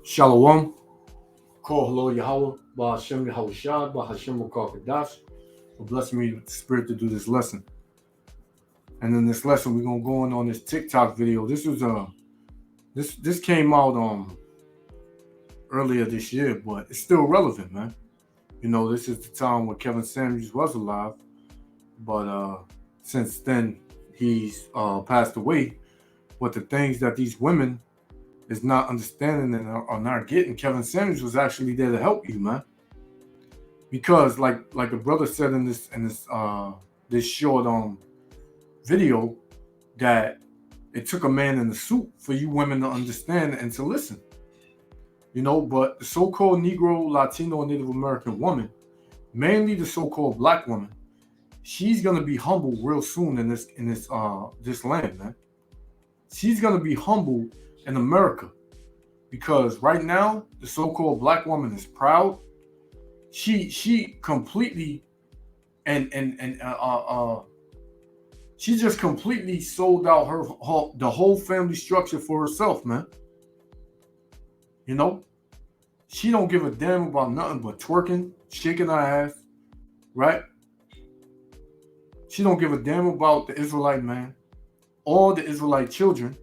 Shalom. Call hello Yahweh. Ba'Hashem Yahweh Shad. Ba'Hashem Wakar Kadash. For blessing me with the spirit to do this lesson. And in this lesson, we're gonna go on this TikTok video. This was this came out earlier this year, but it's still relevant, man. You know, this is the time when Kevin Samuels was alive, but since then he's passed away. But the things that these women is not understanding and are not getting, Kevin Samuels was actually there to help you, man. Because like the brother said in this short video, that it took a man in a suit for you women to understand and to listen. You know, but the so-called Negro, Latino, Native American woman, mainly the so-called black woman, she's gonna be humbled real soon in this land, man. She's gonna be humbled in America, because right now the so-called black woman is proud. She completely and she just completely sold out the whole family structure for herself, man. You know, she don't give a damn about nothing but twerking, shaking her ass, right? She don't give a damn about the Israelite man or the Israelite children.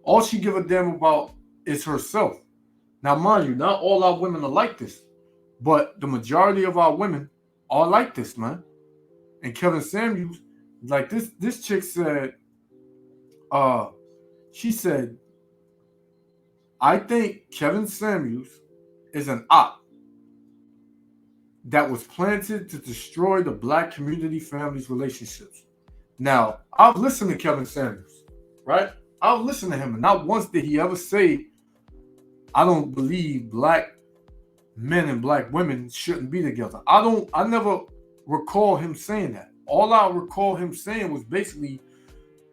All she give a damn about is herself. Now, mind you, not all our women are like this, but the majority of our women are like this, man. And Kevin Samuels, like this chick said, she said, I think Kevin Samuels is an op that was planted to destroy the black community families' relationships. Now, I've listened to Kevin Samuels, right? I've listened to him, and not once did he ever say, I don't believe black men and black women shouldn't be together. I never recall him saying that. All I recall him saying was basically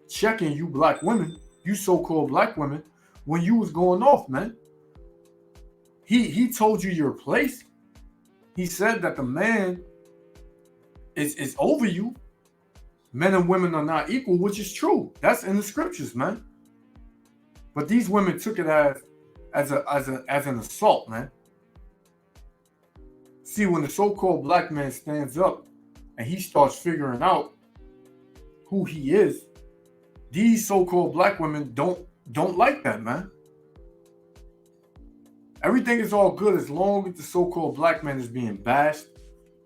checking you black women, you so-called black women, when you was going off, man. He told you your place. He said that the man is over you. Men and women are not equal, which is true. That's in the scriptures, man. But these women took it as an assault, man. See, when the so-called black man stands up and he starts figuring out who he is, these so-called black women don't like that, man. Everything is all good as long as the so-called black man is being bashed,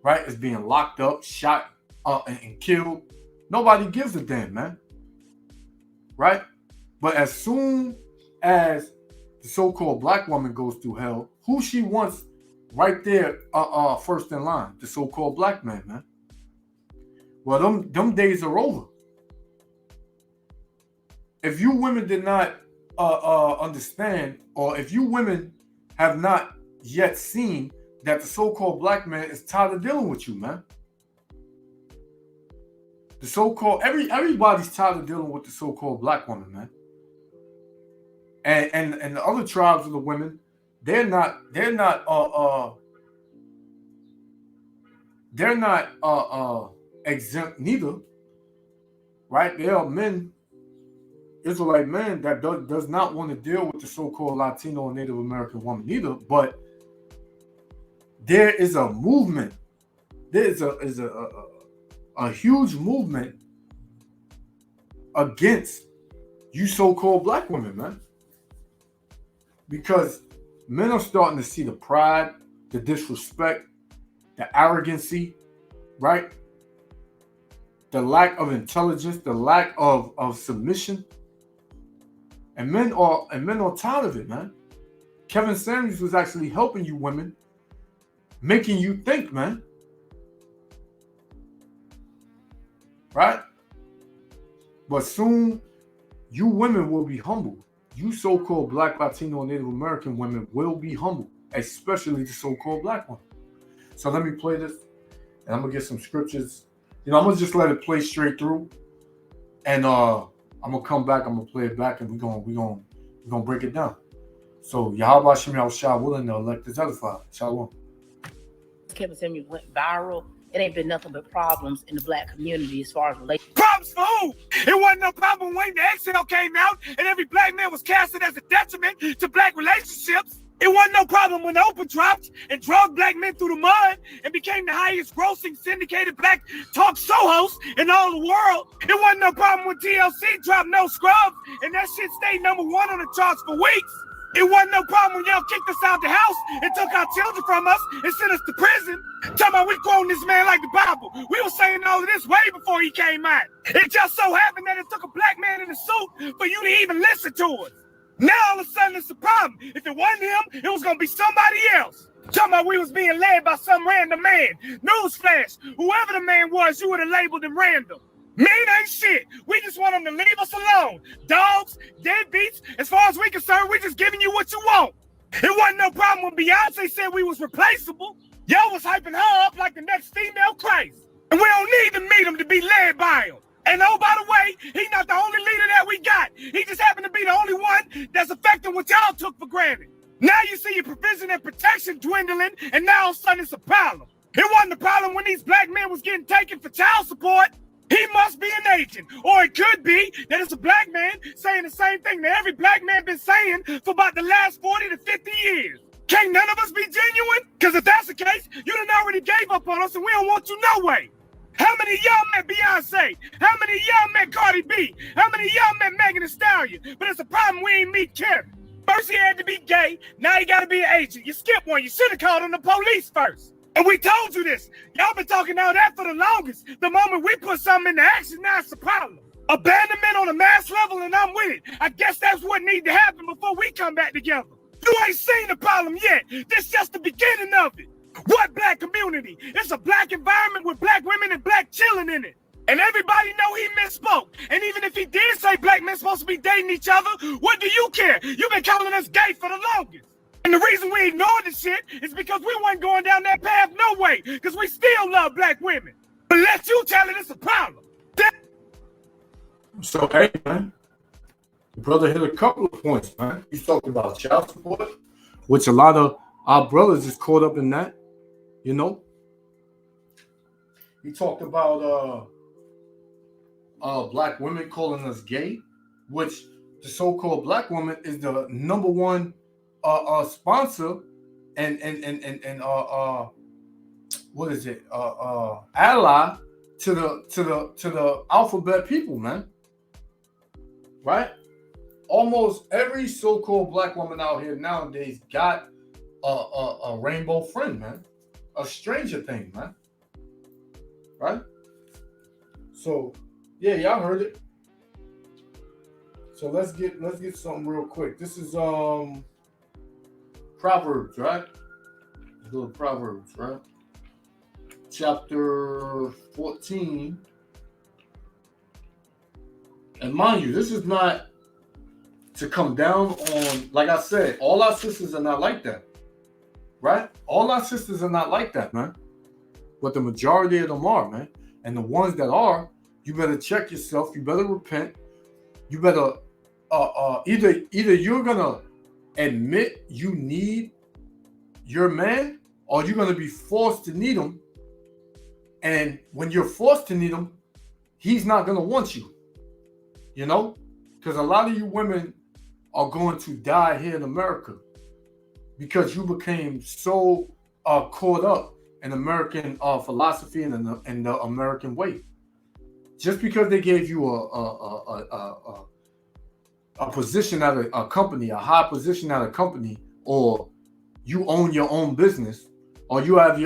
right? Is being locked up, shot, and killed. Nobody gives a damn, man. Right? But as soon as the so-called black woman goes through hell, who she wants right there, first in line, the so-called black man, man. Well, them days are over. If you women did not understand, or if you women have not yet seen that the so-called black man is tired of dealing with you, man. The so-called everybody's tired of dealing with the so-called black woman, man. And the other tribes of the women, they're not exempt neither, right? There are men, Israelite men, that does not want to deal with the so-called Latino and Native American woman either. But there is a movement. There is a huge movement against you so-called black women, man. Because men are starting to see the pride, the disrespect, the arrogancy, right? The lack of intelligence, the lack of submission. And men are tired of it, man. Kevin Samuels was actually helping you women, making you think, man. Right? But soon, you women will be humbled. You so-called black, Latino, and Native American women will be humbled, especially the so-called black one. So let me play this, and I'm gonna get some scriptures. You know, I'm gonna just let it play straight through, and I'm gonna come back. I'm gonna play it back, and we're gonna break it down. So Yahweh Shem Yahushua willing to elect this edified. Shalom. Kevin Samuels went viral it ain't been nothing but problems in the black community as far as relationships. Problems for who? It wasn't no problem when the Excel came out and every black man was casted as a detriment to black relationships. It wasn't no problem when Oprah dropped and drug black men through the mud and became the highest grossing syndicated black talk show host in all the world. It wasn't no problem when TLC dropped No Scrubs and that shit stayed #1 on the charts for weeks. It wasn't no problem when y'all kicked us out the house and took our children from us and sent us to prison. Talking about we quoting this man like the Bible. We were saying all of this way before he came out. It just so happened that it took a black man in a suit for you to even listen to us. Now all of a sudden it's a problem. If it wasn't him, it was gonna be somebody else. Talking about we was being led by some random man. Newsflash, whoever the man was, you would have labeled him random. Men ain't shit. We just want them to leave us alone. Dogs, deadbeats, as far as we concerned, we just giving you what you want. It wasn't no problem when Beyonce said we was replaceable. Y'all was hyping her up like the next female Christ. And we don't need to meet him to be led by him. And oh, by the way, he's not the only leader that we got. He just happened to be the only one that's affecting what y'all took for granted. Now you see your provision and protection dwindling, and now all of a sudden it's a problem. It wasn't a problem when these black men was getting taken for child support. He must be an agent. Or it could be that it's a black man saying the same thing that every black man been saying for about the last 40 to 50 years. Can't none of us be genuine? Because if that's the case, you done already gave up on us and we don't want you no way. How many of y'all met Beyonce? How many of y'all met Cardi B? How many of y'all met Megan Thee Stallion? But it's a problem we ain't meet Kevin. First he had to be gay, now he gotta be an agent. You skipped one, you should have called him the police first. And we told you this. Y'all been talking all that for the longest. The moment we put something into action, now it's a problem. Abandonment on a mass level, and I'm with it. I guess that's what needs to happen before we come back together. You ain't seen the problem yet. This just the beginning of it. What black community? It's a black environment with black women and black children in it. And everybody know he misspoke. And even if he did say black men supposed to be dating each other, what do you care? You've been calling us gay for the longest. And the reason we ignored the shit is because we weren't going down that path no way. Because we still love black women. But let you tell it it's a problem. So, hey, man. The brother hit a couple of points, man. He's talking about child support, which a lot of our brothers is caught up in that, you know. He talked about black women calling us gay, which the so-called black woman is the #1 sponsor and what is it? Ally to the alphabet people, man. Right? Almost every so-called black woman out here nowadays got a rainbow friend, man. A Stranger Thing, man. Right? So, yeah, y'all heard it. So let's get something real quick. This is Proverbs, right? Let's go to Proverbs, right? Chapter 14. And mind you, this is not to come down on, like I said, all our sisters are not like that. Right? All our sisters are not like that, man. But the majority of them are, man. And the ones that are, you better check yourself. You better repent. You better either you're gonna admit you need your man, or you're gonna be forced to need him. And when you're forced to need him, he's not gonna want you. You know, because a lot of you women are going to die here in America because you became so caught up in American philosophy and in the American way. Just because they gave you a position at a company, a high position at a company, or you own your own business, or you have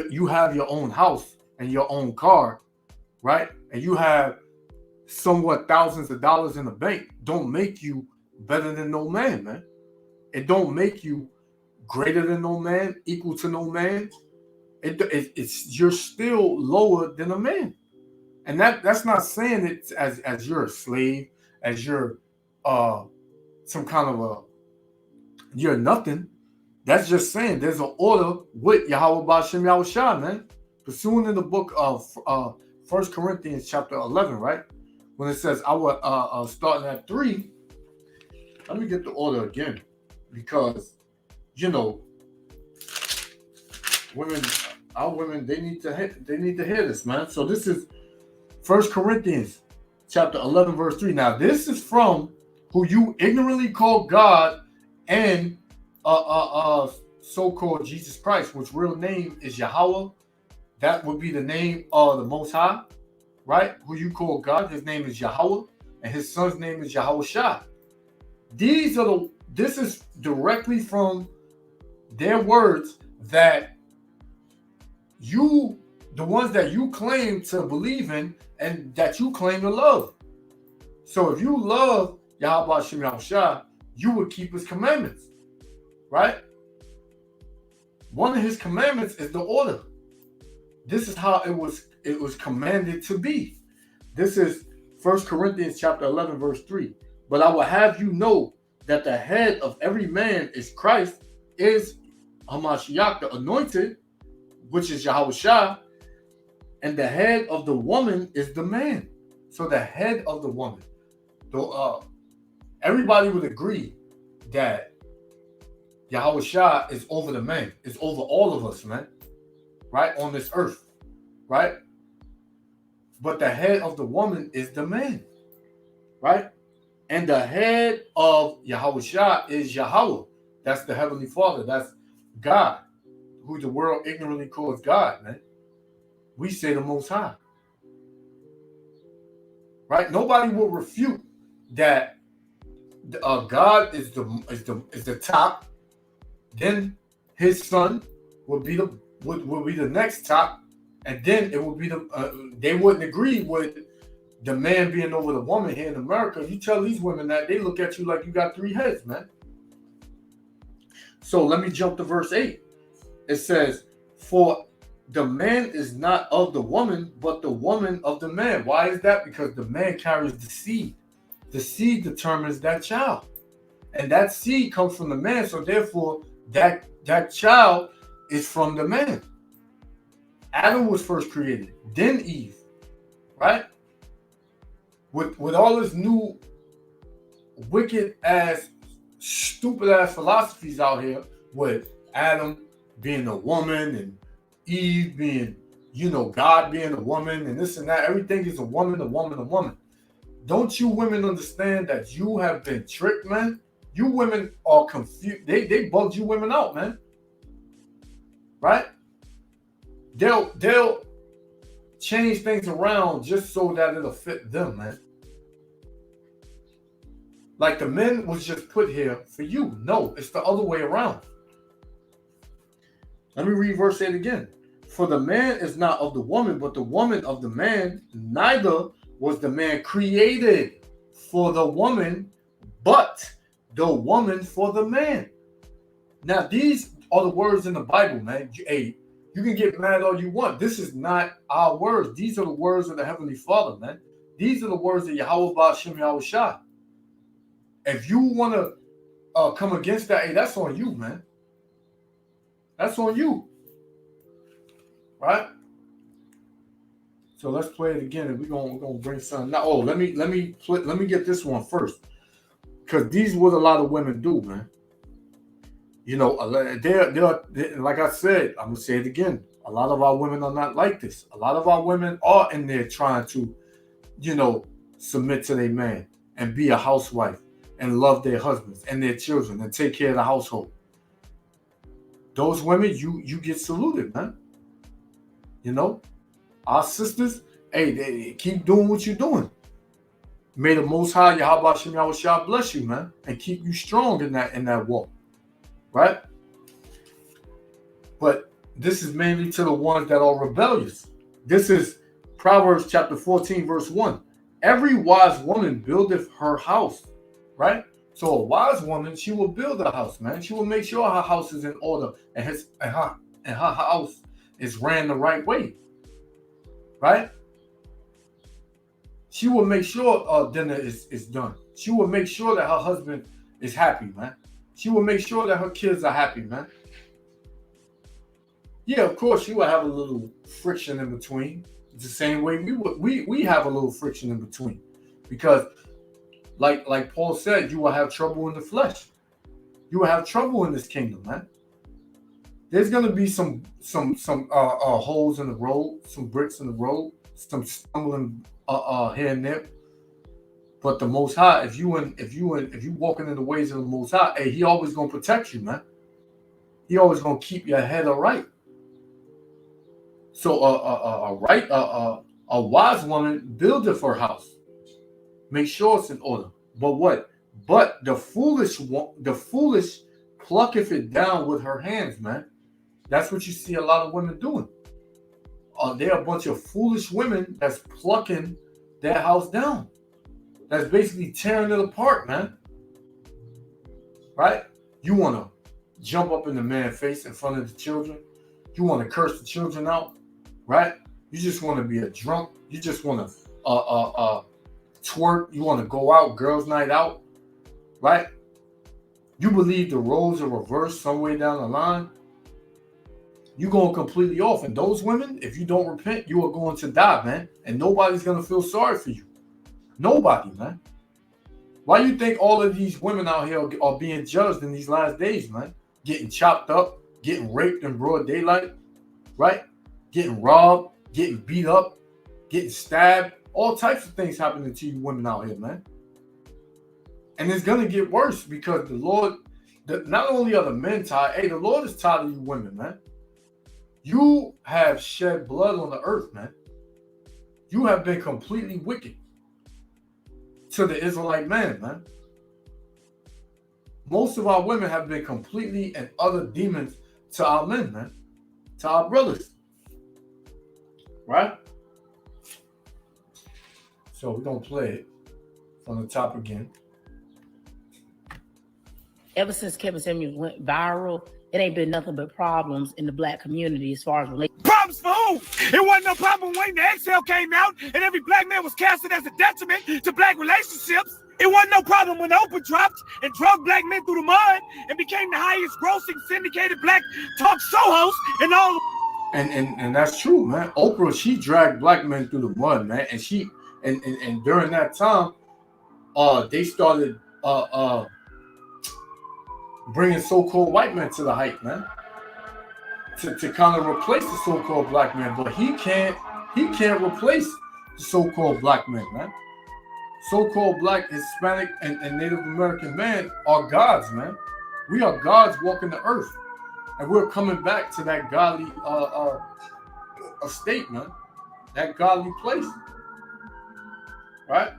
your own house and your own car, right? And you have somewhat thousands of dollars in the bank, don't make you better than no man, man. It don't make you greater than no man, equal to no man. It's you're still lower than a man. And that's not saying it as you're a slave, as you're some kind of you're nothing. That's just saying there's an order with Yahweh B'Shem Yahushua, man. Pursuing in the book of 1 Corinthians chapter 11, right? When it says, I will starting at 3, let me get the order again. Because, you know, women our women, they need to hear this, man. So this is 1 Corinthians chapter 11, verse 3. Now, this is from who you ignorantly call God and so-called Jesus Christ, which real name is Yahweh. That would be the name of the Most High, right? Who you call God, his name is Yahweh, and his son's name is Yahushua. This is directly from their words that you, the ones that you claim to believe in and that you claim to love. So if you love Yahweh Hashem Yahushua, you would keep his commandments, right? One of his commandments is the order. This is how it was commanded to be. This is 1 Corinthians chapter 11, verse 3. But I will have you know that the head of every man is Christ, is Hamashiach, the anointed, which is Yahushua, and the head of the woman is the man. So the head of the woman. Everybody would agree that Yahushua is over the man. It's over all of us, man. Right? On this earth. Right? But the head of the woman is the man. Right? And the head of Yahushua is Yahweh. That's the Heavenly Father. That's God, who the world ignorantly calls God, man. We say the Most High. Right? Nobody will refute that God is the top. Then his son would be the next top, and then it would be they wouldn't agree with the man being over the woman here in America. You tell these women that, they look at you like you got three heads, man. So let me jump to verse 8. It says, for the man is not of the woman, but the woman of the man. Why is that? Because the man carries the seed. The seed determines that child. And that seed comes from the man. So therefore, that child is from the man. Adam was first created, then Eve. Right? With all this new wicked ass, stupid ass philosophies out here, with Adam being a woman and Eve being, God being a woman and this and that. Everything is a woman, a woman, a woman. Don't you women understand that you have been tricked, man? You women are confused. They bugged you women out, man. Right? They'll change things around just so that it'll fit them, man. Like the men was just put here for you. No, it's the other way around. Let me read verse 8 again. For the man is not of the woman, but the woman of the man. Neither was the man created for the woman, but the woman for the man. Now, these are the words in the Bible, man. Hey, you can get mad all you want. This is not our words. These are the words of the Heavenly Father, man. These are the words of Yahweh Ba'ashem Yahushua. If you want to come against that, hey, that's on you, man. That's on you. Right? So let's play it again, and we're gonna bring something. Now, let me get this one first, because these what a lot of women do, man. They're like I said, I'm gonna say it again. A lot of our women are not like this. A lot of our women are in there trying to, submit to their man and be a housewife and love their husbands and their children and take care of the household. Those women, you get saluted, man. Our sisters, hey, they keep doing what you're doing. May the Most High Yahweh Shem Yahushua bless you, man, and keep you strong in that walk, right? But this is mainly to the ones that are rebellious. This is Proverbs chapter 14, verse 1. Every wise woman buildeth her house, right? So a wise woman, she will build a house, man. She will make sure her house is in order and her house is ran the right way, right? She will make sure dinner is done. She will make sure that her husband is happy, man. She will make sure that her kids are happy, man. Yeah, of course, she will have a little friction in between. It's the same way we have a little friction in between, because like Paul said, you will have trouble in the flesh. You will have trouble in this kingdom, man. there's gonna be some holes in the road, some bricks in the road, some stumbling here and there. But the Most High, if you walking in the ways of the Most High, hey, He always gonna protect you, man. He always gonna keep your head right. So a wise woman buildeth her house, make sure it's in order. But what? But the foolish plucketh it down with her hands, man. That's what you see a lot of women doing. They're a bunch of foolish women that's plucking their house down. That's basically tearing it apart, man. Right? You want to jump up in the man's face in front of the children. You want to curse the children out, right? You just want to be a drunk. You just want to twerk. You want to go out, girls' night out, right? You believe the roles are reversed somewhere down the line. You're going completely off. And those women, if you don't repent, you are going to die, man. And nobody's going to feel sorry for you. Nobody, man. Why you think all of these women out here are being judged in these last days, man? Getting chopped up, getting raped in broad daylight, right? Getting robbed, getting beat up, getting stabbed. All types of things happening to you women out here, man. And it's going to get worse because the Lord, not only are the men tired, hey, the Lord is tired of you women, man. You have shed blood on the earth, man. You have been completely wicked to the Israelite man, man. Most of our women have been completely and utter demons to our men, man. To our brothers. Right? So we're going to play it from the top again. Ever since Kevin Samuels went viral, it ain't been nothing but problems in the black community as far as relationships. Problems for who? It wasn't no problem when the Exhale came out and every black man was casted as a detriment to black relationships. It wasn't no problem when Oprah dropped and drug black men through the mud and became the highest grossing syndicated black talk show host in all. And that's true, man. Oprah, she dragged black men through the mud, man. And she and during that time, they started bringing so-called white men to the hype, man. To kind of replace the so-called black men, but he can't replace the so-called black men, man. So-called black, Hispanic, and Native American men are gods, man. We are gods walking the earth, and we're coming back to that godly state, man. That godly place, right?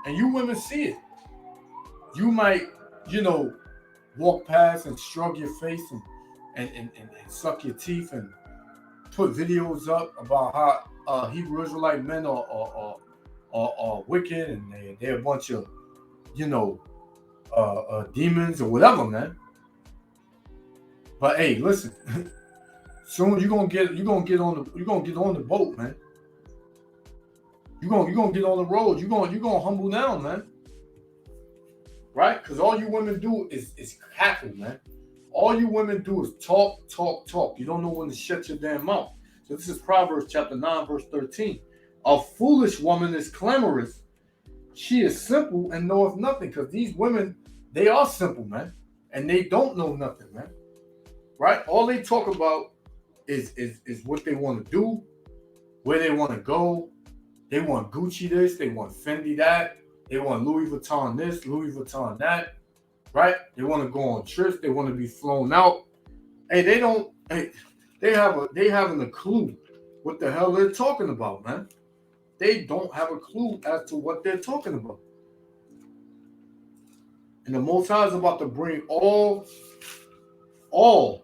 And you women see it. You might, walk past and shrug your face and suck your teeth and put videos up about how Hebrew Israelite men are wicked and they're a bunch of demons or whatever, man. But hey, listen, soon you're gonna get on the boat, man. You're gonna get on the road. You're gonna humble down, man. Right? Because all you women do is cackle, man. All you women do is talk. You don't know when to shut your damn mouth. So this is Proverbs chapter 9, verse 13. A foolish woman is clamorous. She is simple and knoweth nothing. Because these women, they are simple, man. And they don't know nothing, man. Right? All they talk about is what they want to do, where they want to go. They want Gucci this, they want Fendi that. They want Louis Vuitton this, Louis Vuitton that, right? They want to go on trips. They want to be flown out. Hey, they haven't a clue what the hell they're talking about, man. They don't have a clue as to what they're talking about. And the Most High is about to bring all, all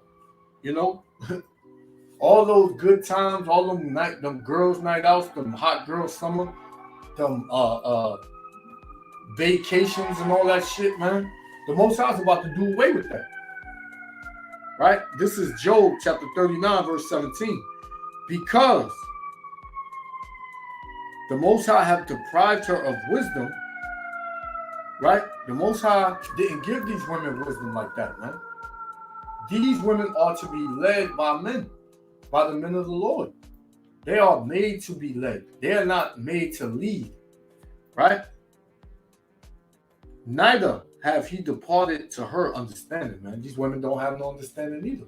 those good times, all them girls' night outs, them hot girl summer, them vacations and all that shit, man. The Most High is about to do away with that. Right? This is Job chapter 39, verse 17. Because the Most High have deprived her of wisdom, right? The Most High didn't give these women wisdom like that, man. These women are to be led by men, by the men of the Lord. They are made to be led. They are not made to lead, right? Neither have he departed to her understanding, man. These women don't have no understanding either.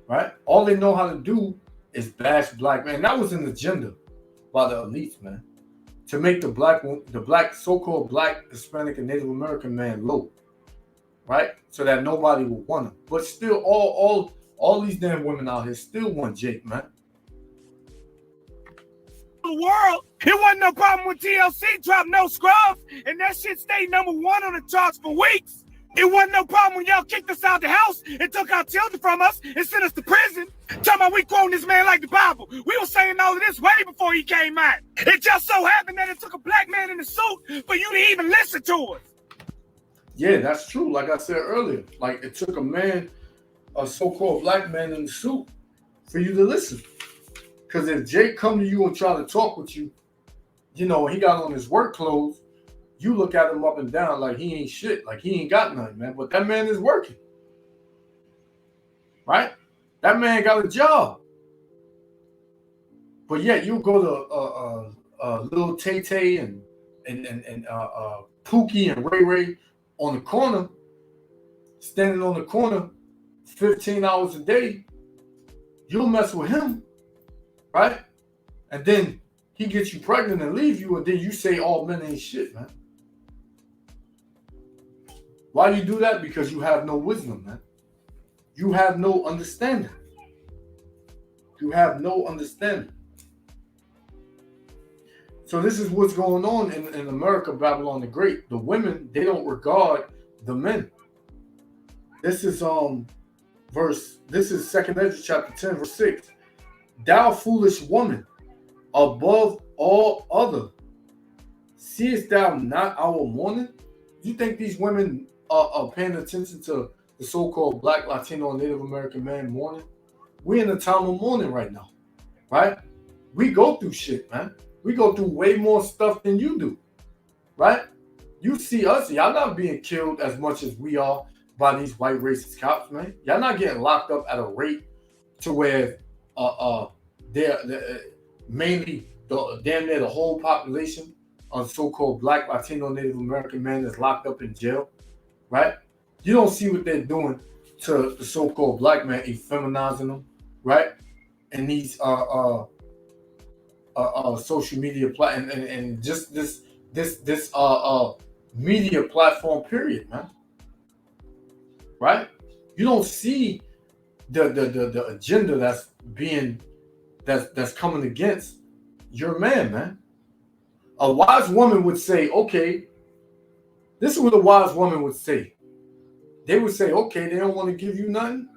right? All they know how to do is bash black men. That was an agenda by the elites, man, to make the black so-called black, Hispanic, and Native American man low, right? So that nobody will want him. But still, all these damn women out here still want Jake, man. The world, it wasn't no problem when TLC dropped No Scrubs, and that shit stayed number 1 on the charts for weeks. It wasn't no problem when y'all kicked us out the house and took our children from us and sent us to prison. Talking about we quoting this man like the Bible. We were saying all of this way before he came out. It just so happened that it took a black man in a suit for you to even listen to us. Yeah, that's true. Like I said earlier, like it took a so-called black man in the suit for you to listen. Because if Jake come to you and try to talk with you, you know, he got on his work clothes, you look at him up and down like he ain't shit, like he ain't got nothing, man. But that man is working, right? That man got a job. But yet you go to Lil Tay Tay and Pookie and Ray Ray on the corner, standing on the corner 15 hours a day, you'll mess with him, right? And then he gets you pregnant and leave you, and then you say all men ain't shit, man. Why you do that? Because you have no wisdom, man. You have no understanding. You have no understanding. So this is what's going on in America, Babylon the Great. The women, they don't regard the men. This is Second Ezra chapter 10, verse 6. Thou foolish woman, above all other, seest thou not our mourning? You think these women are paying attention to the so-called black, Latino, and Native American man mourning? We're in a time of mourning right now, right? We go through shit, man. We go through way more stuff than you do, right? You see us, y'all not being killed as much as we are by these white racist cops, man. Y'all not getting locked up at a rate to where they're mainly damn near the whole population of so-called black, Latino, Native American men is locked up in jail, right? You don't see what they're doing to the so-called black man, effeminizing them, right? And these social media and just this media platform period, man. Right? You don't see the agenda that's coming against your man. A wise woman would say, okay, this is what a wise woman would say. They would say, okay, they don't want to give you nothing.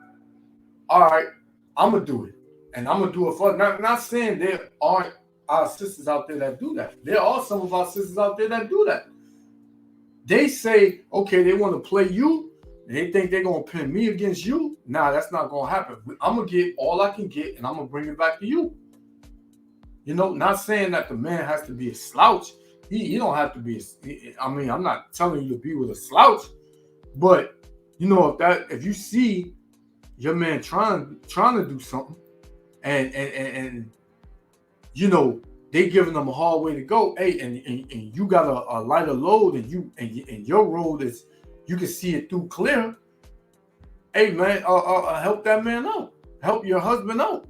All right, I'm gonna do it. And I'm gonna do it for not saying there aren't our sisters out there that do that. There are some of our sisters out there that do that. They say, okay, they want to play you, and they think they're gonna pin me against you. Nah, that's not gonna happen. I'm gonna get all I can get, and I'm gonna bring it back to you. You know, not saying that the man has to be a slouch. He don't have to be. I'm not telling you to be with a slouch, but you know, if you see your man trying to do something, and you know, they giving them a hard way to go. Hey, and you got a lighter load, and your road is, you can see it through clear. Hey man, help that man out. Help your husband out.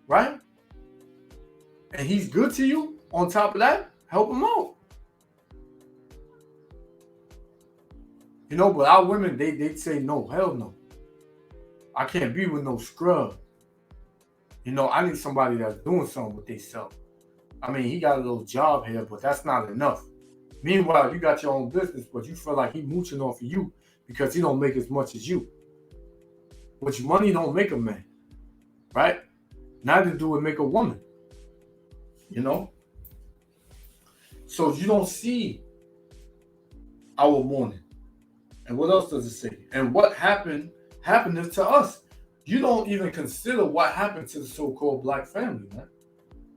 Right? And he's good to you. On top of that, help him out. You know, but our women, they'd say no, hell no. I can't be with no scrub. You know, I need somebody that's doing something with themselves. I mean, he got a little job here, but that's not enough. Meanwhile, you got your own business, but you feel like he mooching off of you because he don't make as much as you. Which money don't make a man, right? Neither do it make a woman. You know? So you don't see our mourning. And what else does it say? And what happened to us. You don't even consider what happened to the so-called black family, man.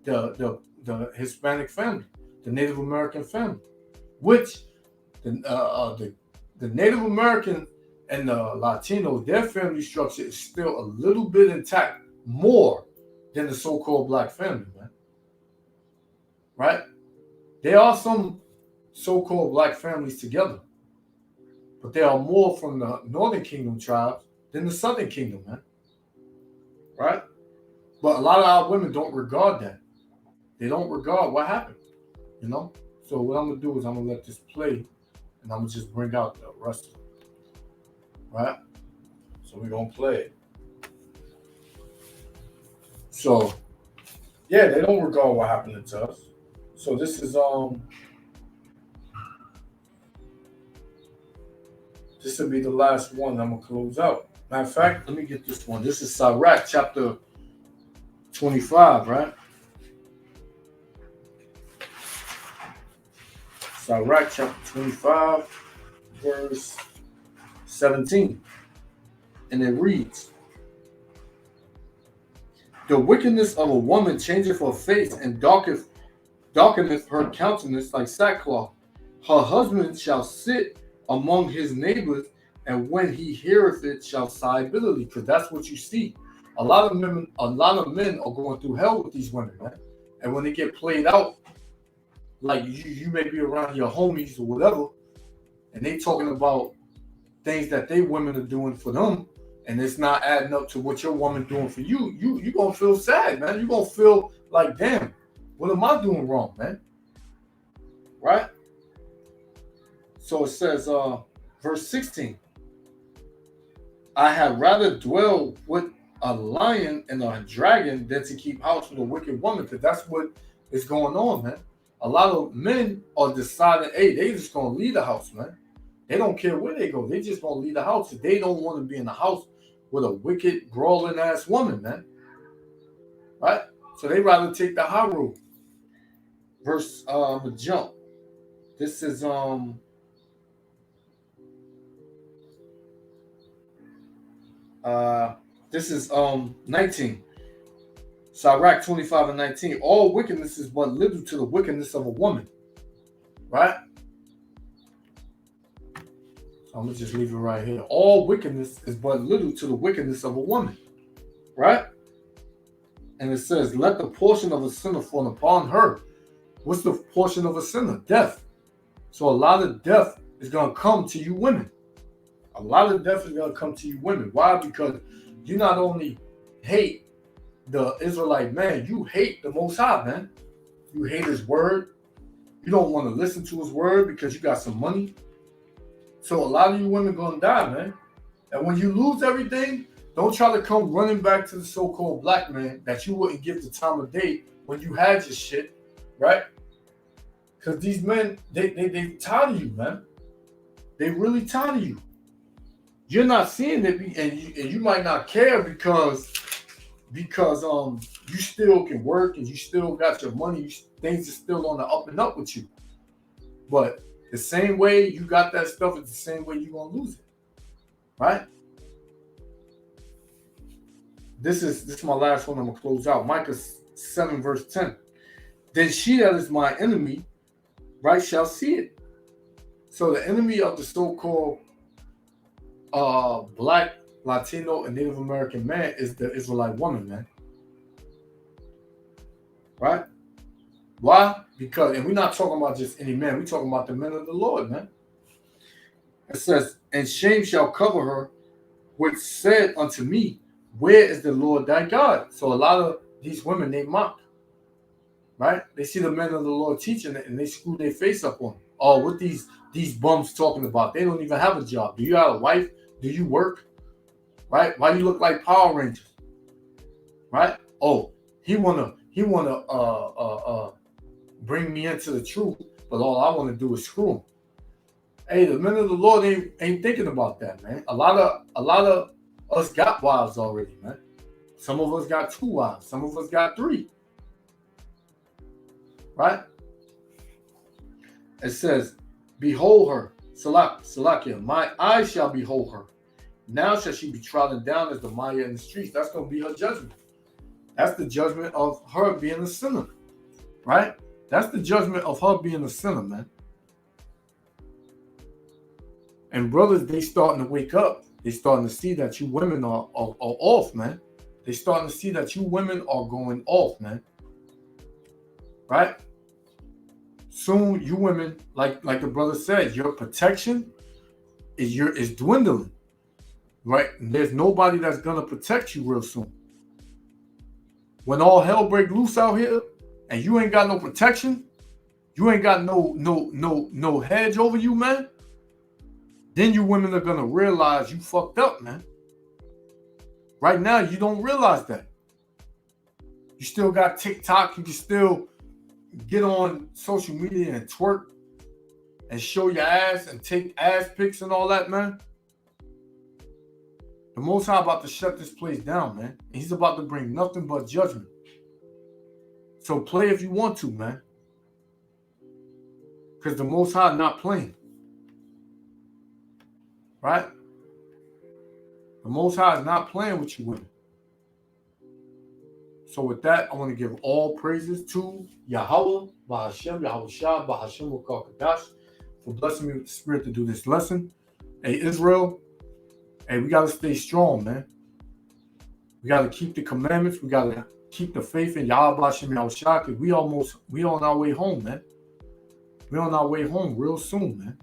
The Hispanic family, the Native American family, which the Native American and the Latinos, their family structure is still a little bit intact, more than the so-called black family, man. Right? There are some so-called black families together, but there are more from the Northern Kingdom tribes than the Southern Kingdom, man. right? But a lot of our women don't regard that. They don't regard what happened, you know? So what I'm going to do is I'm going to let this play, and I'm going to just bring out the rest of it, right? So we're going to play it. So, yeah, they don't regard what happened to us. So this is, this will be the last one I'm going to close out. Matter of fact, let me get this one. This is Sirach chapter 25, right? Sirach chapter 25, verse 17. And it reads, the wickedness of a woman changeth her face and darkeneth her countenance like sackcloth. Her husband shall sit among his neighbors, and when he heareth it, shall sigh bitterly. Because that's what you see. A lot of men are going through hell with these women, man. And when they get played out, like you may be around your homies or whatever, and they talking about things that they women are doing for them, and it's not adding up to what your woman doing for you, you gonna feel sad, man. You gonna feel like, damn, what am I doing wrong, man? Right? So it says, verse 16, I had rather dwell with a lion and a dragon than to keep house with a wicked woman, because that's what is going on, man. A lot of men are deciding, hey, they just gonna leave the house, man. They don't care where they go. They just gonna leave the house. They don't want to be in the house with a wicked, brawling ass woman, man. Right? So they rather take the high road. Verse jump. This is this is 19. Sirach 25 and 19. All wickedness is but little to the wickedness of a woman. Right? So I'm gonna just leave it right here. All wickedness is but little to the wickedness of a woman. Right? And it says, let the portion of a sinner fall upon her. What's the portion of a sinner? Death. So a lot of death is gonna come to you women. A lot of death is gonna come to you women. Why? Because you not only hate the Israelite man, you hate the Most High, man. You hate his word. You don't want to listen to his word because you got some money. So a lot of you women gonna die, man. And when you lose everything, don't try to come running back to the so-called black man that you wouldn't give the time of day when you had your shit, right? Because these men, they tired of you, man. They really tired of you. You're not seeing it, and you might not care because you still can work and you still got your money. Things are still on the up and up with you. But the same way you got that stuff is the same way you're gonna lose it, right? This is my last one. I'm gonna close out. Micah 7 verse 10. Then she that is my enemy, right, shall see it. So the enemy of the so-called black, Latino, and Native American man is the Israelite woman, man. Right? Why? Because, and we're not talking about just any man, we're talking about the men of the Lord, man. It says, and shame shall cover her, which said unto me, where is the Lord thy God? So a lot of these women, they mock. Right? They see the men of the Lord teaching it and they screw their face up on them. Oh, what these bums talking about? They don't even have a job. Do you have a wife? Do you work? Right? Why you look like Power Rangers? Right? Oh, he wanna bring me into the truth, but all I want to do is screw him. Hey, the men of the Lord ain't thinking about that, man. A lot of us got wives already, man. Some of us got 2 wives. Some of us got 3. Right? It says, behold her, Salakia, my eyes shall behold her. Now shall she be trodden down as the Maya in the streets. That's going to be her judgment. That's the judgment of her being a sinner. Right? That's the judgment of her being a sinner, man. And brothers, they starting to wake up. They starting to see that you women are off, man. They starting to see that you women are going off, man. Right? Soon you women, like the brother said, your protection is dwindling. Right? And there's nobody that's gonna protect you real soon. when all hell break loose out here and you ain't got no protection, you ain't got no hedge over you, man, then you women are gonna realize you fucked up, man. Right now, you don't realize that. You still got TikTok, you can still get on social media and twerk and show your ass and take ass pics and all that, man. The Most High about to shut this place down, man. And he's about to bring nothing but judgment. So play if you want to, man. Because the Most High not playing. Right? The Most High is not playing with you women. So with that, I want to give all praises to Yahweh, Bahashem, Yahweh Shah, Bahashem Wakakadash, for blessing me with the spirit to do this lesson. Hey, Israel, hey, we got to stay strong, man. We got to keep the commandments. We got to keep the faith in Yahweh, Bahashem, Yahweh Shah, because we on our way home, man. We on our way home real soon, man.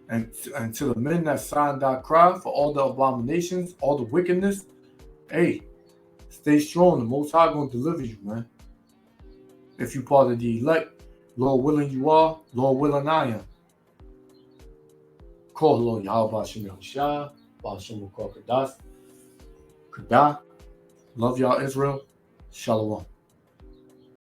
And to the men that signed that cry for all the abominations, all the wickedness, hey, stay strong. The Most High going to deliver you, man. If you part of the elect, Lord willing you are, Lord willing I am. Call Lord Yahweh Ba'ashem Yahushua, Ba'ashem Wakal Kadas, Kadah. Love y'all, Israel. Shalom.